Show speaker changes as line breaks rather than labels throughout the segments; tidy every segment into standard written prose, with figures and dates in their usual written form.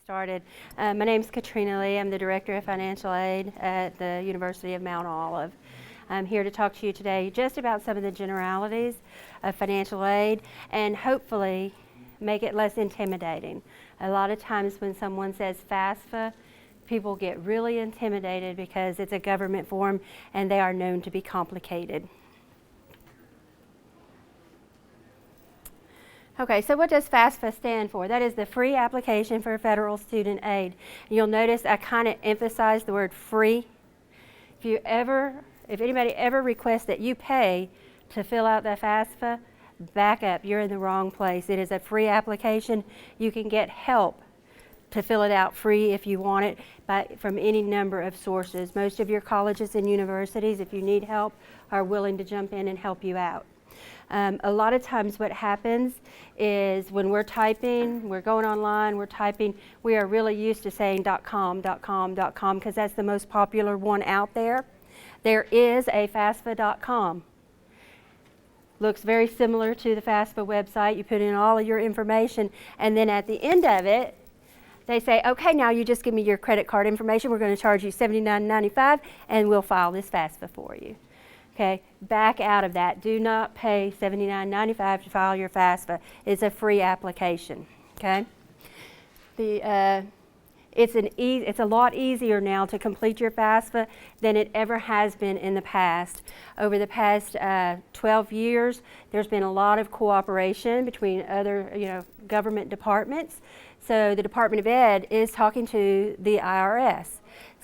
Started. My name is Katrina Lee. I'm the Director of Financial Aid at the University of Mount Olive. I'm here to talk to you today just about some of the generalities of financial aid and hopefully make it less intimidating. A lot of times when someone says FAFSA, people get really intimidated because it's a government form and they are known to be complicated. Okay, so what does FAFSA stand for? That is the Free Application for Federal Student Aid. You'll notice I kind of emphasize the word free. If anybody ever requests that you pay to fill out the FAFSA, back up, you're in the wrong place. It is a free application. You can get help to fill it out free if you want it from any number of sources. Most of your colleges and universities, if you need help, are willing to jump in and help you out. A lot of times what happens is when we're typing, we're going online, we're typing, we are really used to saying .com because that's the most popular one out there. There is a FAFSA.com. Looks very similar to the FAFSA website. You put in all of your information and then at the end of it, they say, okay, now you just give me your credit card information. We're going to charge you $79.95 and we'll file this FAFSA for you. Okay, back out of that. Do not pay $79.95 to file your FAFSA. It's a free application. Okay, it's a lot easier now to complete your FAFSA than it ever has been in the past. Over the past 12 years, there's been a lot of cooperation between other government departments. So the Department of Ed is talking to the IRS.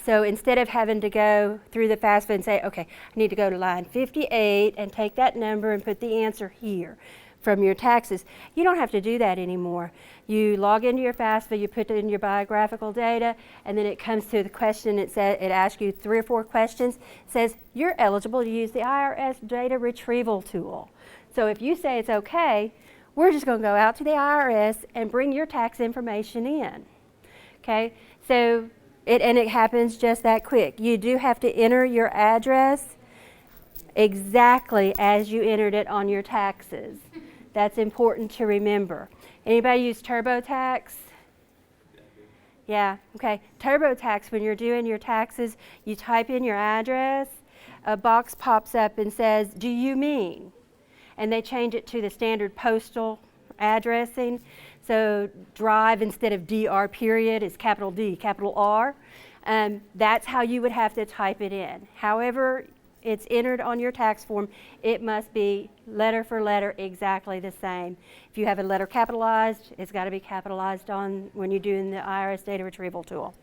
So instead of having to go through the FAFSA and say, okay, I need to go to line 58 and take that number and put the answer here from your taxes, you don't have to do that anymore. You log into your FAFSA, you put in your biographical data, and then it comes to the question, it asks you 3 or 4 questions, it says you're eligible to use the IRS data retrieval tool. So if you say it's okay, we're just going to go out to the IRS and bring your tax information in. Okay, so it happens just that quick. You do have to enter your address exactly as you entered it on your taxes. That's important to remember. Anybody use TurboTax? Yeah, okay. TurboTax, when you're doing your taxes, you type in your address, a box pops up and says, do you mean? And they change it to the standard postal addressing. So drive instead of DR period is capital D, capital R. That's how you would have to type it in. However it's entered on your tax form, it must be letter for letter exactly the same. If you have a letter capitalized, it's got to be capitalized on when you're doing the IRS data retrieval tool.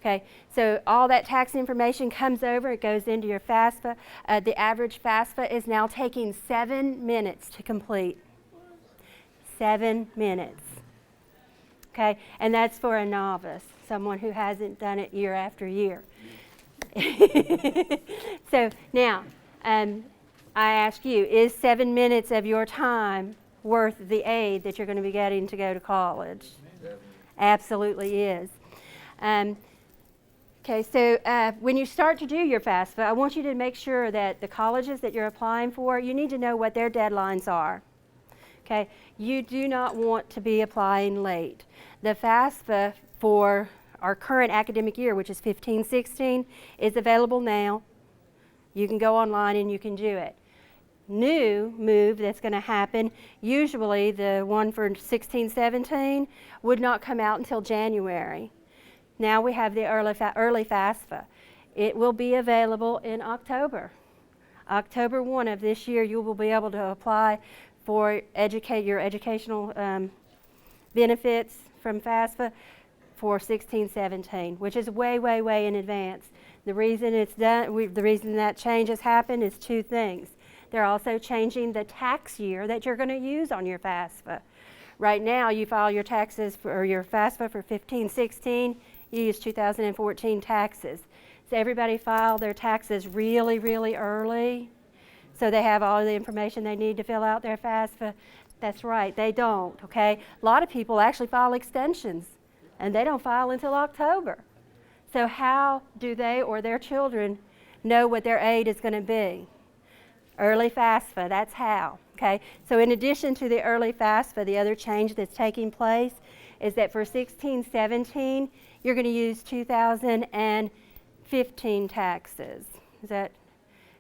Okay, so all that tax information comes over, it goes into your FAFSA. The average FAFSA is now taking 7 minutes to complete. 7 minutes. Okay, and that's for a novice, someone who hasn't done it year after year. So now, I ask you, is 7 minutes of your time worth the aid that you're going to be getting to go to college? Absolutely is. Okay, so when you start to do your FAFSA, I want you to make sure that the colleges that you're applying for, you need to know what their deadlines are. Okay, you do not want to be applying late. The FAFSA for our current academic year, which is 15-16, is available now. You can go online and you can do it. New move that's going to happen, usually the one for 16-17 would not come out until January. Now we have the early FAFSA. It will be available in October. October 1 of this year, you will be able to apply for your educational benefits from FAFSA for 16-17, which is way, way, way in advance. The reason it's done, the reason that change has happened is 2 things. They're also changing the tax year that you're going to use on your FAFSA. Right now, you file your taxes for your FAFSA for 15-16. You use 2014 taxes. So everybody filed their taxes really, really early, so they have all the information they need to fill out their FAFSA. That's right, they don't, okay? A lot of people actually file extensions, and they don't file until October. So how do they or their children know what their aid is going to be? Early FAFSA, that's how, okay? So in addition to the early FAFSA, the other change that's taking place is that for 16-17, you're going to use 2015 taxes.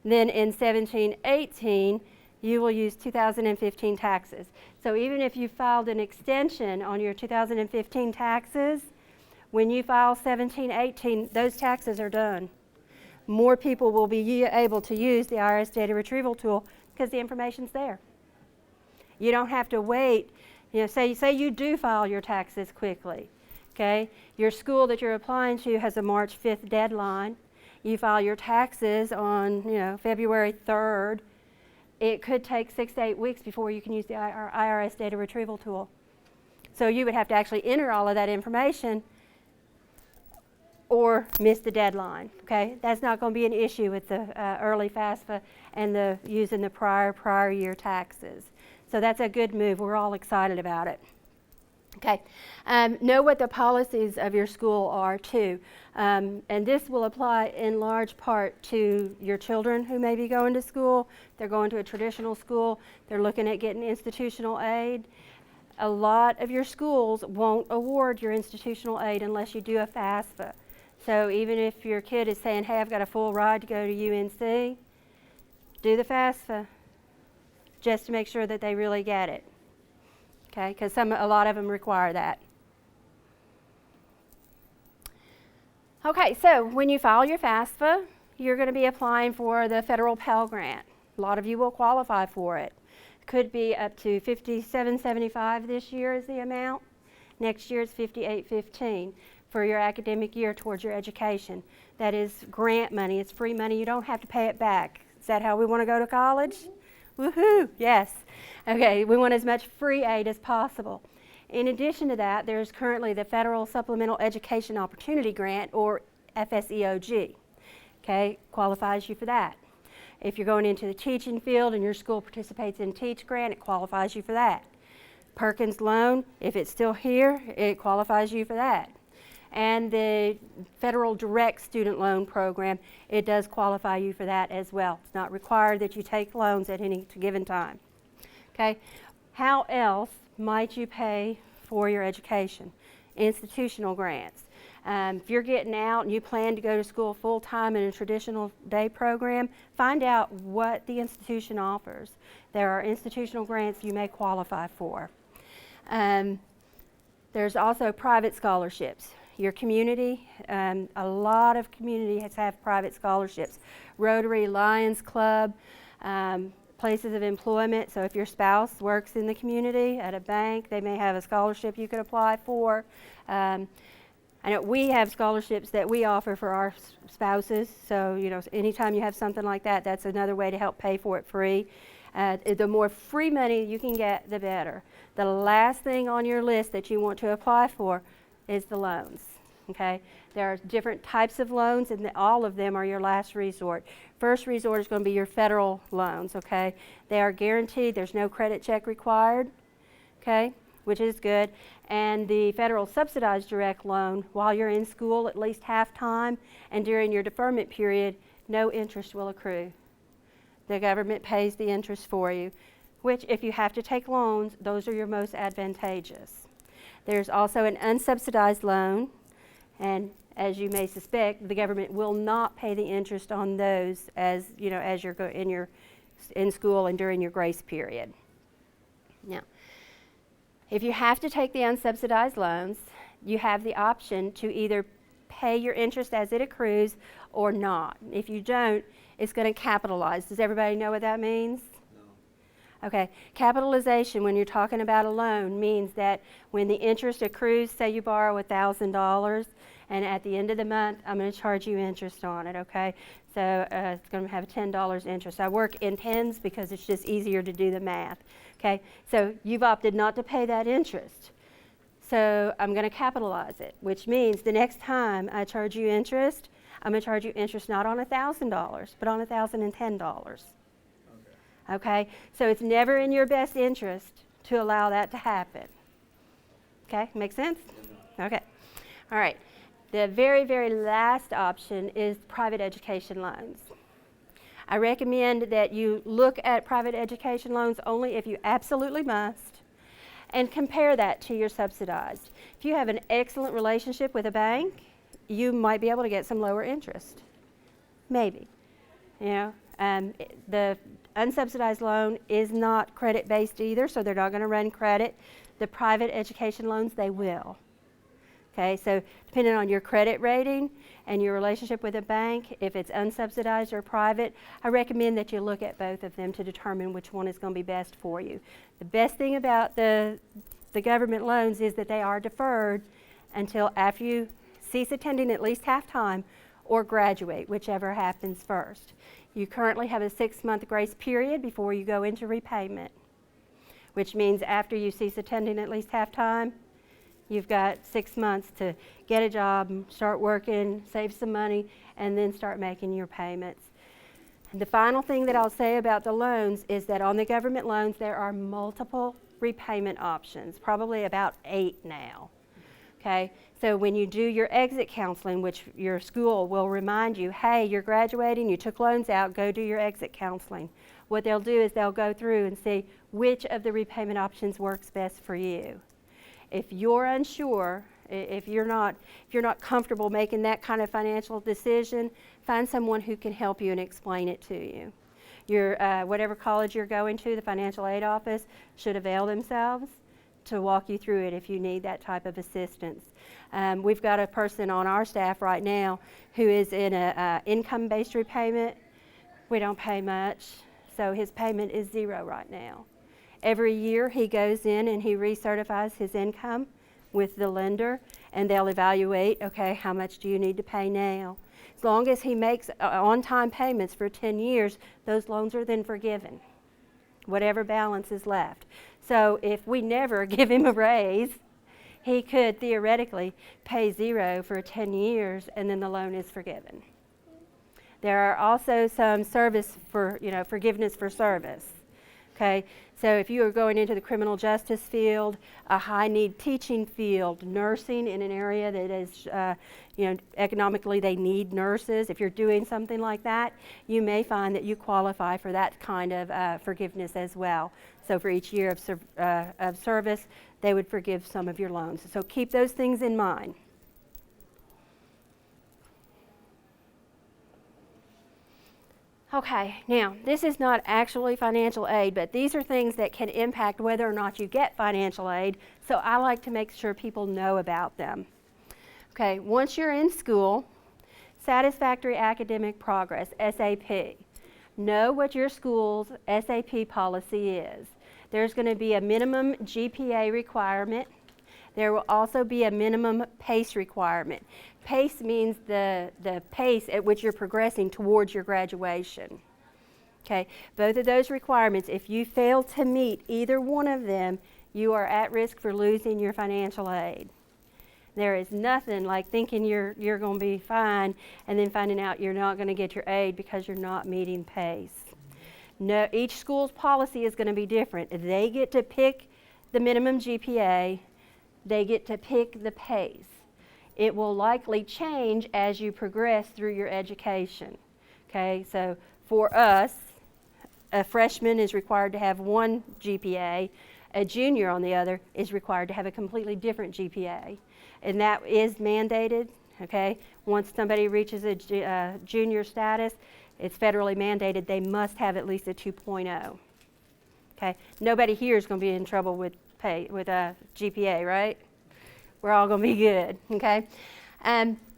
Then in 17-18, you will use 2015 taxes. So even if you filed an extension on your 2015 taxes, when you file 17-18, those taxes are done. More people will be able to use the IRS data retrieval tool because the information's there. You don't have to wait. Say you do file your taxes quickly, okay? Your school that you're applying to has a March 5th deadline. You file your taxes on, February 3rd. It could take 6 to 8 weeks before you can use the IRS data retrieval tool. So you would have to actually enter all of that information or miss the deadline, okay? That's not going to be an issue with the early FAFSA and using the prior year taxes. So that's a good move. We're all excited about it. Okay, know what the policies of your school are too. And this will apply in large part to your children who may be going to school. They're going to a traditional school. They're looking at getting institutional aid. A lot of your schools won't award your institutional aid unless you do a FAFSA. So even if your kid is saying, hey, I've got a full ride to go to UNC, do the FAFSA just to make sure that they really get it. Okay, because a lot of them require that. Okay, so when you file your FAFSA, you're going to be applying for the federal Pell Grant. A lot of you will qualify for it. Could be up to $57.75 this year is the amount. Next year it's $58.15 for your academic year towards your education. That is grant money. It's free money. You don't have to pay it back. Is that how we want to go to college? Woohoo! Yes. Okay, we want as much free aid as possible. In addition to that, there's currently the Federal Supplemental Education Opportunity Grant, or FSEOG. Okay, qualifies you for that. If you're going into the teaching field and your school participates in Teach Grant, it qualifies you for that. Perkins Loan, if it's still here, it qualifies you for that. And the Federal Direct Student Loan Program, it does qualify you for that as well. It's not required that you take loans at any given time. Okay, how else might you pay for your education? Institutional grants. If you're getting out and you plan to go to school full-time in a traditional day program, find out what the institution offers. There are institutional grants you may qualify for. There's also private scholarships. Your community, a lot of communities have private scholarships. Rotary, Lions Club, places of employment. So if your spouse works in the community at a bank, they may have a scholarship you could apply for. I know we have scholarships that we offer for our spouses. So, anytime you have something like that, that's another way to help pay for it free. The more free money you can get, the better. The last thing on your list that you want to apply for is the loans. Okay, there are different types of loans, and all of them are your last resort. First resort is going to be your federal loans. Okay, they are guaranteed. There's no credit check required. Okay, which is good. And the federal subsidized direct loan, while you're in school at least half time and during your deferment period, no interest will accrue. The government pays the interest for you, which if you have to take loans, those are your most advantageous. There's also an unsubsidized loan, and as you may suspect, the government will not pay the interest on those as you're in school and during your grace period. Now, if you have to take the unsubsidized loans, you have the option to either pay your interest as it accrues or not. If you don't, it's going to capitalize. Does everybody know what that means? Okay, capitalization when you're talking about a loan means that when the interest accrues, say you borrow $1,000, and at the end of the month, I'm going to charge you interest on it, okay? So it's going to have $10 interest. I work in pens because it's just easier to do the math, okay? So you've opted not to pay that interest. So I'm going to capitalize it, which means the next time I charge you interest, I'm going to charge you interest not on $1,000, but on $1,010. Okay, so it's never in your best interest to allow that to happen. Okay, make sense? Okay, all right. The very, very last option is private education loans. I recommend that you look at private education loans only if you absolutely must and compare that to your subsidized. If you have an excellent relationship with a bank, you might be able to get some lower interest. Maybe. You know, the unsubsidized loan is not credit-based either, so they're not going to run credit. The private education loans, they will. Okay, so depending on your credit rating and your relationship with a bank, if it's unsubsidized or private, I recommend that you look at both of them to determine which one is going to be best for you. The best thing about the government loans is that they are deferred until after you cease attending at least half-time or graduate, whichever happens first. You currently have a 6-month grace period before you go into repayment, which means after you cease attending at least half-time, you've got 6 months to get a job, start working, save some money, and then start making your payments. And the final thing that I'll say about the loans is that on the government loans, there are multiple repayment options, probably about 8 now. Okay, so when you do your exit counseling, which your school will remind you, hey, you're graduating, you took loans out, go do your exit counseling. What they'll do is they'll go through and see which of the repayment options works best for you. If you're unsure, if you're not comfortable making that kind of financial decision, find someone who can help you and explain it to you. Your whatever college you're going to, the financial aid office should avail themselves to walk you through it if you need that type of assistance. We've got a person on our staff right now who is in a income-based repayment. We don't pay much, so his payment is 0 right now. Every year he goes in and he recertifies his income with the lender, and they'll evaluate, okay, how much do you need to pay now? As long as he makes on-time payments for 10 years, those loans are then forgiven, whatever balance is left. So if we never give him a raise, he could theoretically pay 0 for 10 years and then the loan is forgiven. There are also some service for, forgiveness for service. Okay, so if you are going into the criminal justice field, a high-need teaching field, nursing in an area that is, economically they need nurses, if you're doing something like that, you may find that you qualify for that kind of forgiveness as well. So for each year of service, they would forgive some of your loans. So keep those things in mind. Okay, now this is not actually financial aid, but these are things that can impact whether or not you get financial aid, so I like to make sure people know about them. Okay, once you're in school, Satisfactory Academic Progress, SAP. Know what your school's SAP policy is. There's going to be a minimum GPA requirement. There will also be a minimum PACE requirement. PACE means the pace at which you're progressing towards your graduation. Okay, both of those requirements, if you fail to meet either one of them, you are at risk for losing your financial aid. There is nothing like thinking you're going to be fine and then finding out you're not going to get your aid because you're not meeting PACE. No, each school's policy is going to be different. They get to pick the minimum GPA. They get to pick the PACE. It will likely change as you progress through your education. Okay, so for us, a freshman is required to have 1 GPA. A junior, on the other, is required to have a completely different GPA. And that is mandated, okay? Once somebody reaches a junior status, it's federally mandated they must have at least a 2.0. Okay, nobody here is going to be in trouble with a GPA, right? We're all going to be good, okay?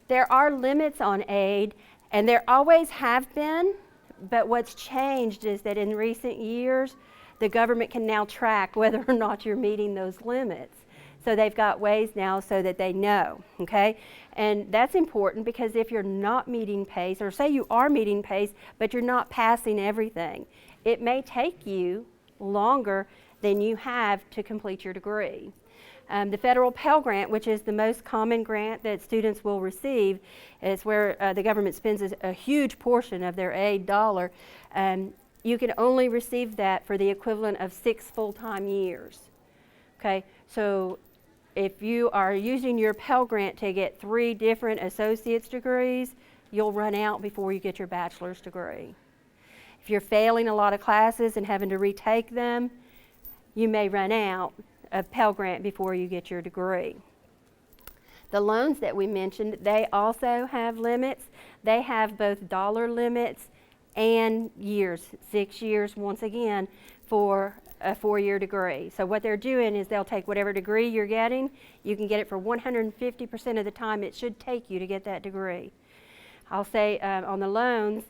There are limits on aid, and there always have been, but what's changed is that in recent years, the government can now track whether or not you're meeting those limits. So they've got ways now so that they know, okay? And that's important because if you're not meeting PACE, or say you are meeting PACE, but you're not passing everything, it may take you longer than you have to complete your degree. The federal Pell Grant, which is the most common grant that students will receive, is where the government spends a huge portion of their aid dollar. You can only receive that for the equivalent of 6 full-time years. Okay, so if you are using your Pell Grant to get 3 different associate's degrees, you'll run out before you get your bachelor's degree. If you're failing a lot of classes and having to retake them, you may run out of Pell Grant before you get your degree. The loans that we mentioned, they also have limits. They have both dollar limits and years, 6 years once again, for a 4-year degree. So what they're doing is they'll take whatever degree you're getting, you can get it for 150% of the time it should take you to get that degree. I'll say on the loans,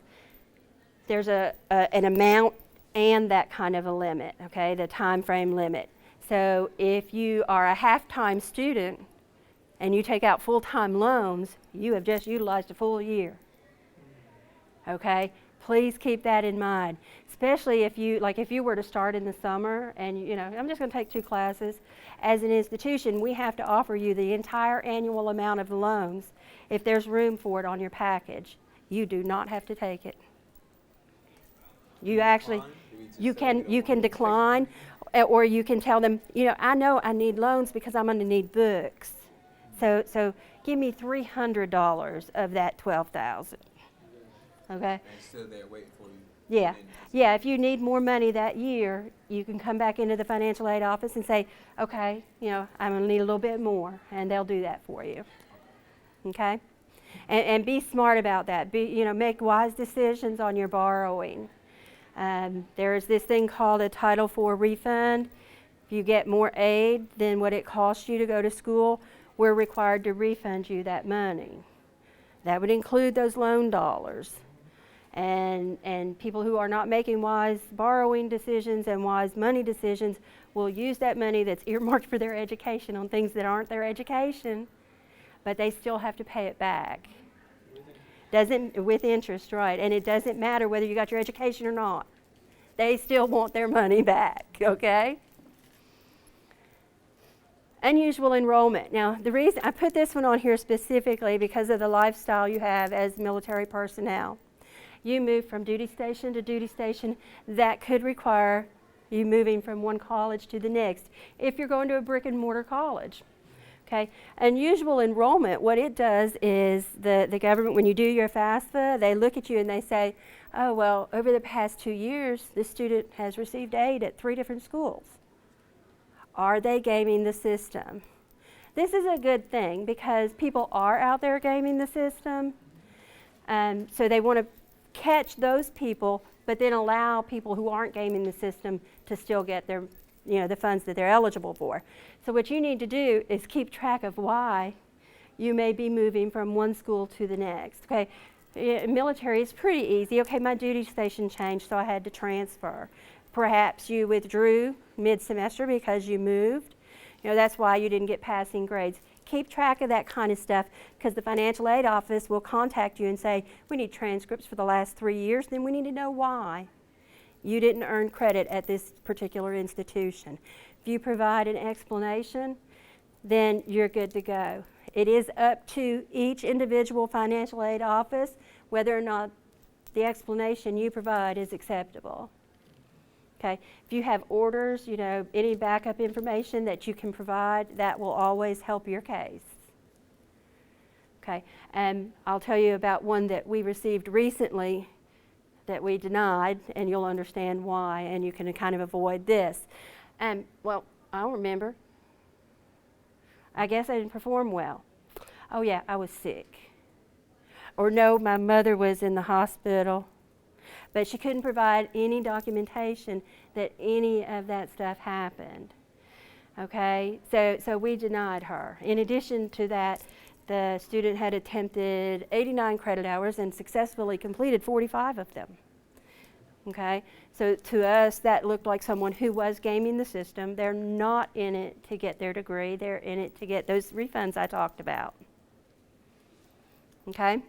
there's an amount and that kind of a limit, okay, the time frame limit. So if you are a half-time student and you take out full-time loans, you have just utilized a full year, okay? Please keep that in mind, especially if you were to start in the summer and I'm just going to take 2 classes. As an institution, we have to offer you the entire annual amount of the loans if there's room for it on your package. You do not have to take it. You actually, you can decline, or you can tell them, I know I need loans because I'm going to need books. So give me $300 of that $12,000. Okay.
And still there waiting for you.
Yeah. If you need more money that year, you can come back into the financial aid office and say, okay, I'm going to need a little bit more, and they'll do that for you. Okay. And be smart about that. Make wise decisions on your borrowing. There's this thing called a Title IV refund. If you get more aid than what it costs you to go to school, we're required to refund you that money. That would include those loan dollars. And people who are not making wise borrowing decisions and wise money decisions will use that money that's earmarked for their education on things that aren't their education, but they still have to pay it back. With interest, right? And it doesn't matter whether you got your education or not. They still want their money back, okay? Unusual enrollment. Now, the reason I put this one on here specifically because of the lifestyle you have as military personnel. You move from duty station to duty station, that could require you moving from one college to the next if you're going to a brick and mortar college. Okay, unusual enrollment, what it does is the government, when you do your FAFSA, they look at you and they say, oh, well, over the past 2 years, this student has received aid at 3 different schools. Are they gaming the system? This is a good thing because people are out there gaming the system. So they want to catch those people, but then allow people who aren't gaming the system to still get their the funds that they're eligible for. So what you need to do is keep track of why you may be moving from one school to the next. Okay, military is pretty easy. Okay, my duty station changed, so I had to transfer. Perhaps you withdrew mid-semester because you moved. That's why you didn't get passing grades. Keep track of that kind of stuff because the financial aid office will contact you and say, we need transcripts for the last 3 years, then we need to know why you didn't earn credit at this particular institution. If you provide an explanation, then you're good to go. It is up to each individual financial aid office whether or not the explanation you provide is acceptable. Okay. If you have orders, any backup information that you can provide, that will always help your case. Okay. And I'll tell you about one that we received recently that we denied, and you'll understand why, and you can kind of avoid this. Well, I don't remember. I guess I didn't perform well. Oh yeah, I was sick. Or no, my mother was in the hospital. But she couldn't provide any documentation that any of that stuff happened. Okay, so we denied her. In addition to that, the student had attempted 89 credit hours and successfully completed 45 of them. Okay, so to us that looked like someone who was gaming the system. They're not in it to get their degree, they're in it to get those refunds I talked about. Okay?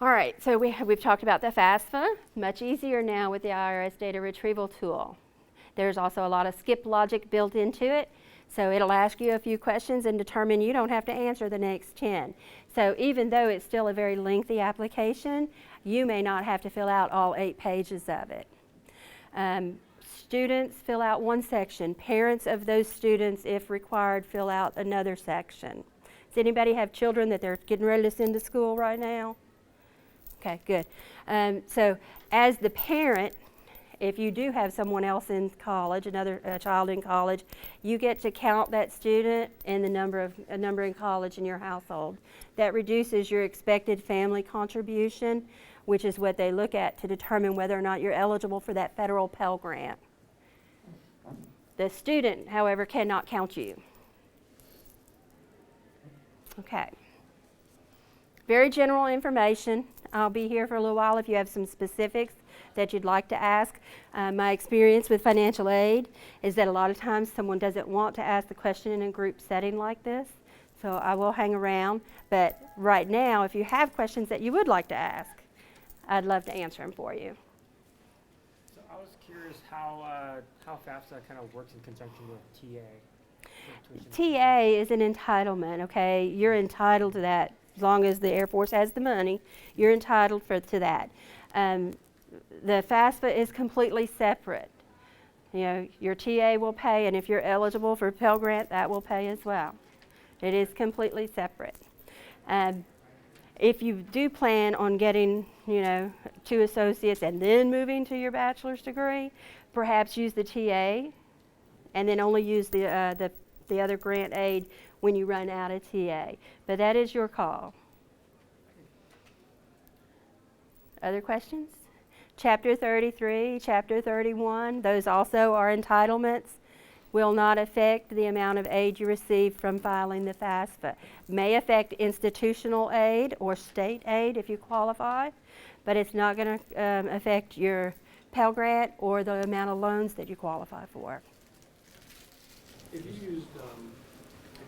All right, so we've talked about the FAFSA. Much easier now with the IRS data retrieval tool. There's also a lot of skip logic built into it. So it'll ask you a few questions and determine you don't have to answer the next 10. So even though it's still a very lengthy application, you may not have to fill out all 8 pages of it. Students fill out one section. Parents of those students, if required, fill out another section. Does anybody have children that they're getting ready to send to school right now? Okay, good. So as the parent, if you do have someone else in college, another child in college, you get to count that student and the number in college in your household. That reduces your expected family contribution, which is what they look at to determine whether or not you're eligible for that federal Pell Grant. The student, however, cannot count you. Okay. Very general information. I'll be here for a little while if you have some specifics that you'd like to ask. My experience with financial aid is that a lot of times someone doesn't want to ask the question in a group setting like this, so I will hang around. But right now, if you have questions that you would like to ask, I'd love to answer them for you.
So I was curious how FAFSA kind of works in conjunction with TA.
TA is an entitlement, okay? You're entitled to that. As long as the Air Force has the money, you're entitled to that. The FAFSA is completely separate. You know, your TA will pay, and if you're eligible for Pell Grant, that will pay as well. It is completely separate. If you do plan on getting, 2 associates and then moving to your bachelor's degree, perhaps use the TA, and then only use the other grant aid when you run out of TA. But that is your call. Other questions? Chapter 33, Chapter 31, those also are entitlements. Will not affect the amount of aid you receive from filing the FAFSA. May affect institutional aid or state aid if you qualify, but it's not going to affect your Pell Grant or the amount of loans that you qualify for.
If you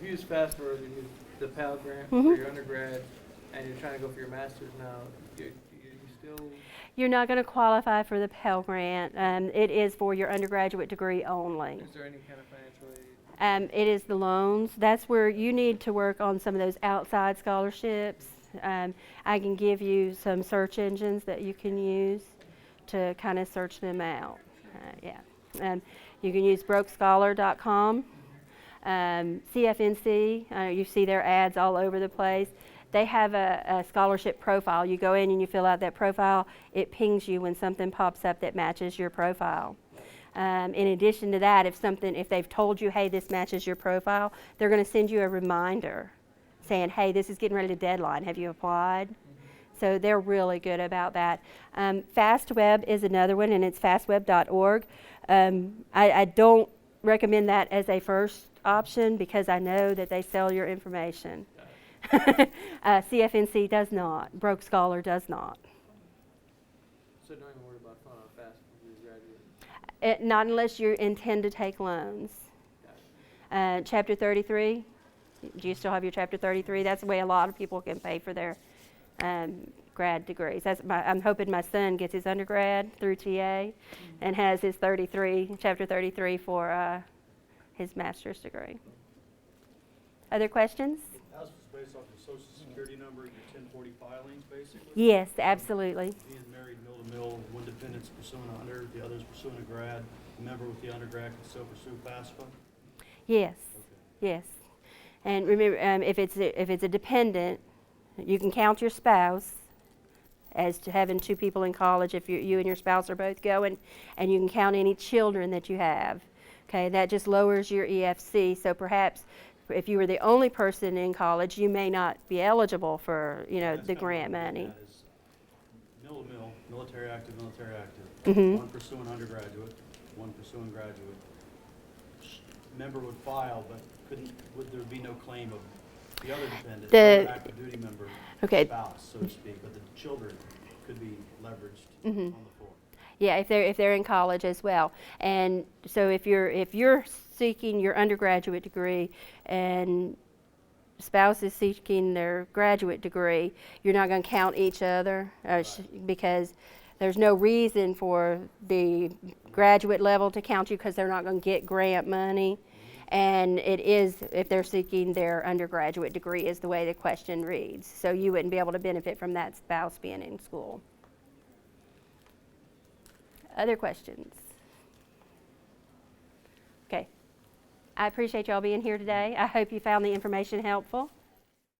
use FAFSA or you use the Pell Grant
Mm-hmm.
for your undergrad and you're trying to go for your master's now, you still...
You're not going to qualify for the Pell Grant. It is for your undergraduate degree only.
Is there any kind of financial aid?
It is the loans. That's where you need to work on some of those outside scholarships. I can give you some search engines that you can use to kind of search them out. You can use brokescholar.com. CFNC, you see their ads all over the place. They have a scholarship profile. You go in and you fill out that profile. It pings you when something pops up that matches your profile. In addition to that, if they've told you, hey, this matches your profile, they're going to send you a reminder saying, hey, this is getting ready to deadline. Have you applied? So they're really good about that. FastWeb is another one, and it's fastweb.org. I don't recommend that as a first option because I know that they sell your information. CFNC does not. Broke Scholar does not.
So don't even worry about filing FAFSA when you graduate?
Not unless you intend to take loans. Chapter 33, do you still have your Chapter 33? That's the way a lot of people can pay for their grad degrees. I'm hoping my son gets his undergrad through TA and has his Chapter 33 for his master's degree. Other questions?
House was based off your social security number and your 1040 filings, basically?
Yes, absolutely.
Being married mill-to-mill, one dependent's pursuing a under, the other's pursuing a grad. A member with the undergrad can still pursue FAFSA?
Yes,
Okay.
yes. And remember, if it's a dependent, you can count your spouse as to having 2 people in college if you and your spouse are both going, and you can count any children that you have. Okay, that just lowers your EFC. So perhaps if you were the only person in college, you may not be eligible for,
That's
the
kind of
grant
what I'm
money.
looking at is mill-to-mill, military active, military active.
Mhm.
One pursuing undergraduate, one pursuing graduate. Member would file, but would there be no claim of the other dependent,
The-
or active duty member,
Okay.
spouse, so to speak, but the children could be leveraged
Mhm.
on the floor.
Yeah, if they're in college as well. And so if you're seeking your undergraduate degree and spouse is seeking their graduate degree, you're not going to count each other because there's no reason for the graduate level to count you because they're not going to get grant money. And it is if they're seeking their undergraduate degree is the way the question reads. So you wouldn't be able to benefit from that spouse being in school. Other questions? Okay. I appreciate y'all being here today. I hope you found the information helpful.